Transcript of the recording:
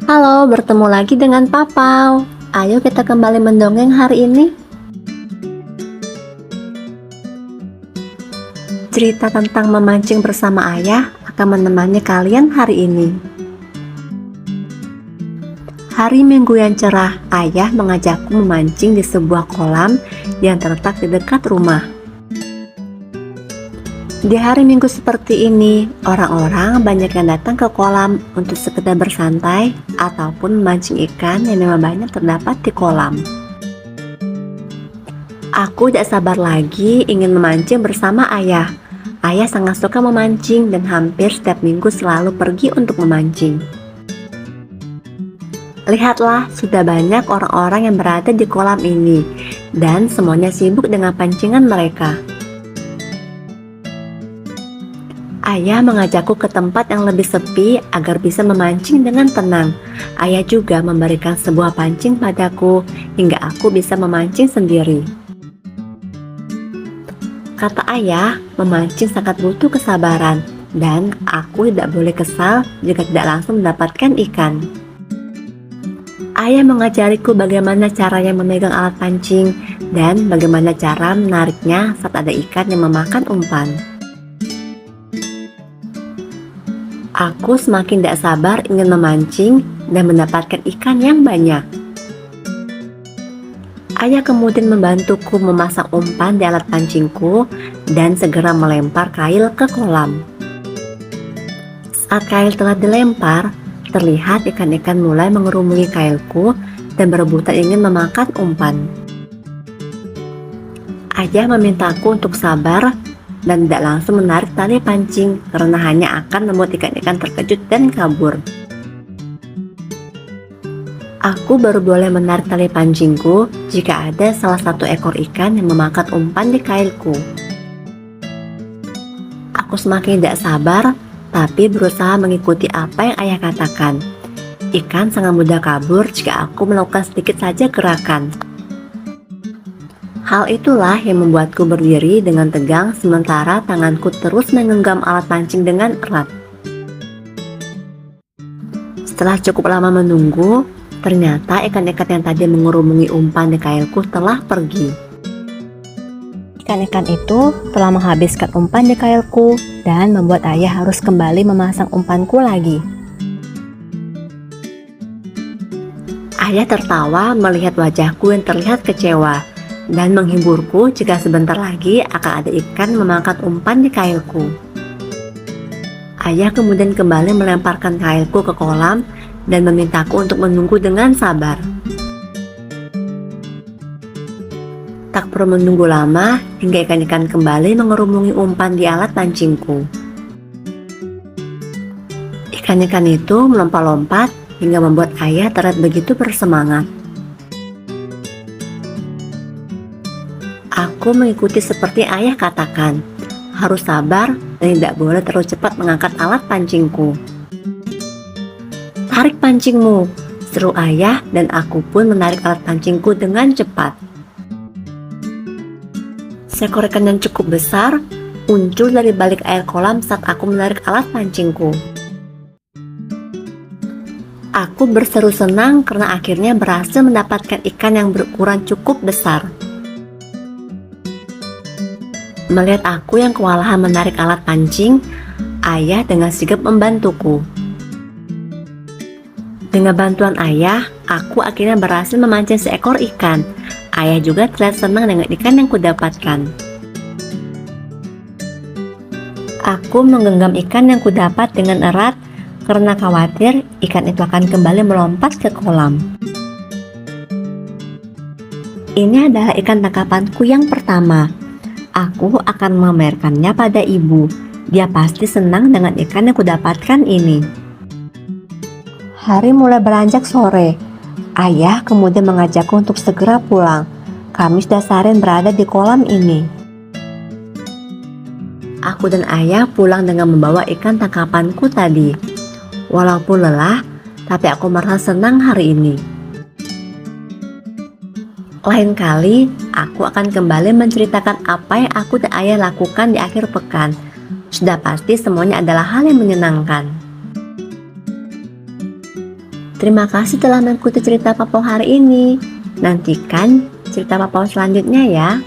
Halo, bertemu lagi dengan Papau. Ayo kita kembali mendongeng hari ini. Cerita tentang memancing bersama ayah akan menemani kalian hari ini. Hari Minggu yang cerah, ayah mengajakku memancing di sebuah kolam yang terletak di dekat rumah. Di hari Minggu seperti ini, orang-orang banyak yang datang ke kolam untuk sekedar bersantai ataupun memancing ikan yang memang banyak terdapat di kolam. Aku tidak sabar lagi ingin memancing bersama ayah. Ayah sangat suka memancing dan hampir setiap minggu selalu pergi untuk memancing. Lihatlah, sudah banyak orang-orang yang berada di kolam ini dan semuanya sibuk dengan pancingan mereka. Ayah mengajakku ke tempat yang lebih sepi agar bisa memancing dengan tenang. Ayah juga memberikan sebuah pancing padaku hingga aku bisa memancing sendiri. Kata ayah, memancing sangat butuh kesabaran dan aku tidak boleh kesal jika tidak langsung mendapatkan ikan. Ayah mengajariku bagaimana caranya memegang alat pancing dan bagaimana cara menariknya saat ada ikan yang memakan umpan. Aku semakin tidak sabar ingin memancing dan mendapatkan ikan yang banyak. Ayah kemudian membantuku memasang umpan di alat pancingku dan segera melempar kail ke kolam. Saat kail telah dilempar, terlihat ikan-ikan mulai mengerumuni kailku dan berebutan ingin memakan umpan. Ayah memintaku untuk sabar dan tidak langsung menarik tali pancing karena hanya akan membuat ikan-ikan terkejut dan kabur. Aku baru boleh menarik tali pancingku jika ada salah satu ekor ikan yang memakan umpan di kailku. Aku semakin tidak sabar, tapi berusaha mengikuti apa yang ayah katakan. Ikan sangat mudah kabur jika aku melakukan sedikit saja gerakan. Hal itulah yang membuatku berdiri dengan tegang sementara tanganku terus menggenggam alat pancing dengan erat. Setelah cukup lama menunggu, ternyata ikan-ikan yang tadi mengerumuni umpan di kailku telah pergi. Ikan-ikan itu telah menghabiskan umpan di kailku dan membuat ayah harus kembali memasang umpanku lagi. Ayah tertawa melihat wajahku yang terlihat kecewa dan menghiburku jika sebentar lagi akan ada ikan memakan umpan di kailku. Ayah kemudian kembali melemparkan kailku ke kolam dan memintaku untuk menunggu dengan sabar. Tak perlu menunggu lama hingga ikan-ikan kembali mengerumuni umpan di alat pancingku. Ikan-ikan itu melompat-lompat hingga membuat ayah terlihat begitu bersemangat. Aku mengikuti seperti ayah katakan, harus sabar dan tidak boleh terlalu cepat mengangkat alat pancingku. Tarik pancingmu, seru ayah dan aku pun menarik alat pancingku dengan cepat. Seekor ikan yang cukup besar muncul dari balik air kolam saat aku menarik alat pancingku. Aku berseru senang karena akhirnya berhasil mendapatkan ikan yang berukuran cukup besar. Melihat aku yang kewalahan menarik alat pancing, ayah dengan sigap membantuku. Dengan bantuan ayah, aku akhirnya berhasil memancing seekor ikan. Ayah juga terlihat senang dengan ikan yang kudapatkan. Aku menggenggam ikan yang kudapat dengan erat karena khawatir ikan itu akan kembali melompat ke kolam. Ini adalah ikan tangkapanku yang pertama. Aku akan memamerkannya pada ibu. Dia pasti senang dengan ikan yang kudapatkan ini. Hari mulai beranjak sore. Ayah kemudian mengajakku untuk segera pulang. Kami sudah seharian berada di kolam ini. Aku dan ayah pulang dengan membawa ikan tangkapanku tadi. Walaupun lelah, tapi aku merasa senang hari ini. Lain kali, aku akan kembali menceritakan apa yang aku dan ayah lakukan di akhir pekan. Sudah pasti semuanya adalah hal yang menyenangkan. Terima kasih telah mengikuti cerita Papau hari ini. Nantikan cerita Papau selanjutnya ya.